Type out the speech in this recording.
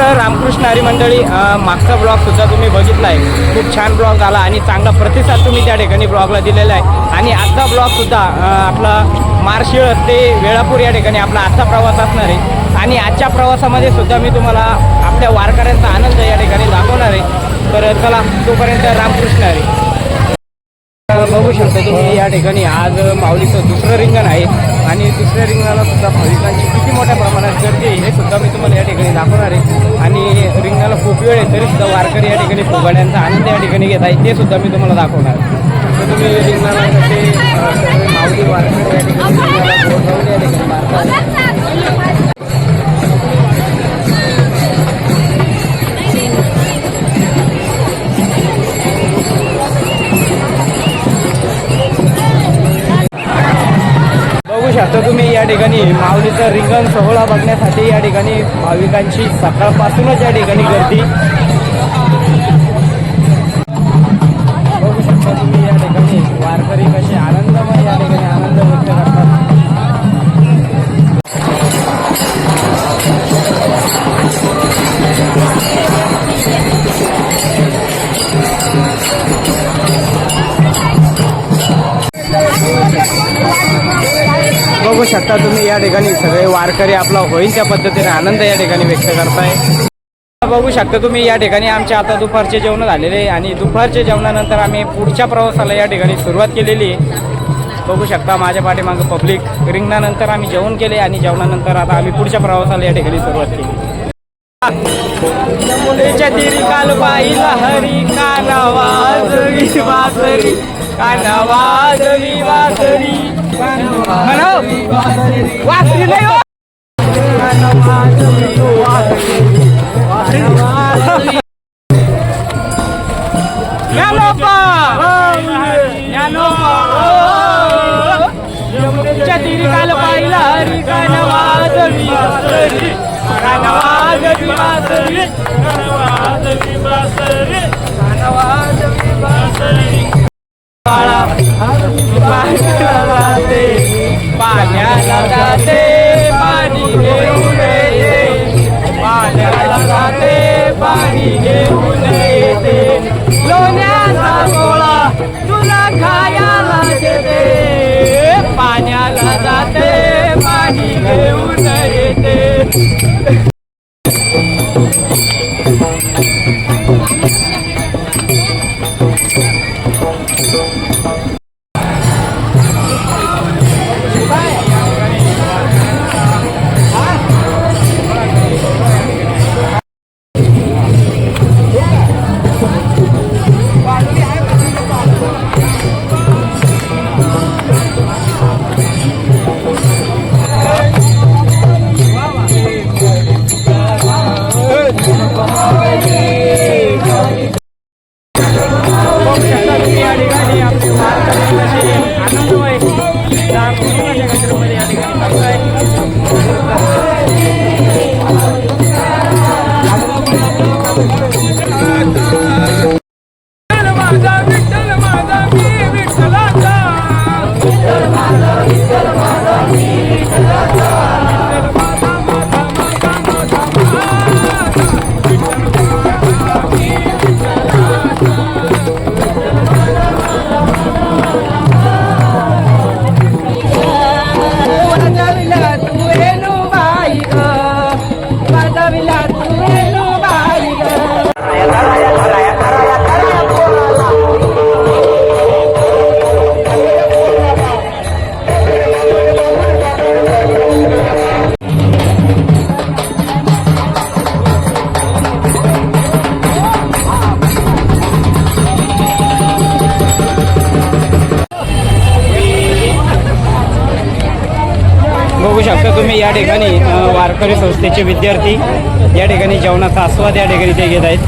रामकृष्ण हरी मंडळी, मागचा ब्लॉगसुद्धा तुम्ही बघितला आहे. खूप छान ब्लॉग झाला आणि चांगला प्रतिसाद तुम्ही त्या ठिकाणी ब्लॉगला दिलेला आहे. आणि आजचा ब्लॉगसुद्धा आपला मार्शिळ ते वेळापूर या ठिकाणी आपला आजचा प्रवास असणार आहे. आणि आजच्या प्रवासामध्ये सुद्धा मी तुम्हाला आपल्या वारकऱ्यांचा आनंद या ठिकाणी दाखवणार आहे. तर चला, तोपर्यंत रामकृष्ण हरी. बघू शकता तुम्ही या ठिकाणी आज माऊलीचं दुसरं रिंगण आहे आणि दुसऱ्या रिंगणाला सुद्धा भाविकांची किती मोठ्या प्रमाणात गर्दी आहे हे सुद्धा मी तुम्हाला या ठिकाणी दाखवणार आहे. आणि रिंगणाला खूप वेळ आहे तरी सुद्धा वारकरी या ठिकाणी फुगाड्यांचा आनंद या ठिकाणी घेत आहे ते सुद्धा मी तुम्हाला दाखवणार. तर तुम्ही रिंगणाला कसे माऊली वारकरी या ठिकाणी या ठिकाणी शकता तुम्ही या ठिकाणी माऊलीचं रिंगण सोहळा बघण्यासाठी या ठिकाणी भाविकांची सकाळपासूनच या ठिकाणी गर्दी बघू शकता तुम्ही. या ठिकाणी वारकरी कसे आनंदमय या ठिकाणी आनंद व्यक्त करतात. बघू शकता तुम्ही या ठिकाणी सगळे वारकरी आपला होईल त्या पद्धतीने आनंद या ठिकाणी व्यक्त करताय. बघू शकता तुम्ही या ठिकाणी आमचे आता दुपारचे जेवण झालेले आहे आणि दुपारच्या जेवणानंतर आम्ही पुढच्या प्रवासाला या ठिकाणी सुरुवात केलेली आहे. बघू शकता माझ्या पाठीमागं पब्लिक. रिंगणानंतर आम्ही जेवण केले आणि जेवणानंतर आता आम्ही पुढच्या प्रवासाला या ठिकाणी सुरुवात केली. मुलीच्या तिरी काल पाहिला हरी कानावाजवी वासरी कानावाजवी वासरी वासरी नाही हो. यमुनेच्या तिरी काल पाहिला हरी कानावाजवी वासरी कानावाजवी वासरी कानावाजवी वासरी कानावाजवी वासरी पाण्याला जाते पाणी घेऊन येते पाण्याला जाते पाणी घेऊन येते लोण्याचा गोळा तुला खायला देते पाण्याला जाते पाणी घेऊन येते. बघू शकता तुम्ही या ठिकाणी वारकरी संस्थेचे विद्यार्थी या ठिकाणी जेवणाचा आस्वाद या ठिकाणी ते घेत आहेत.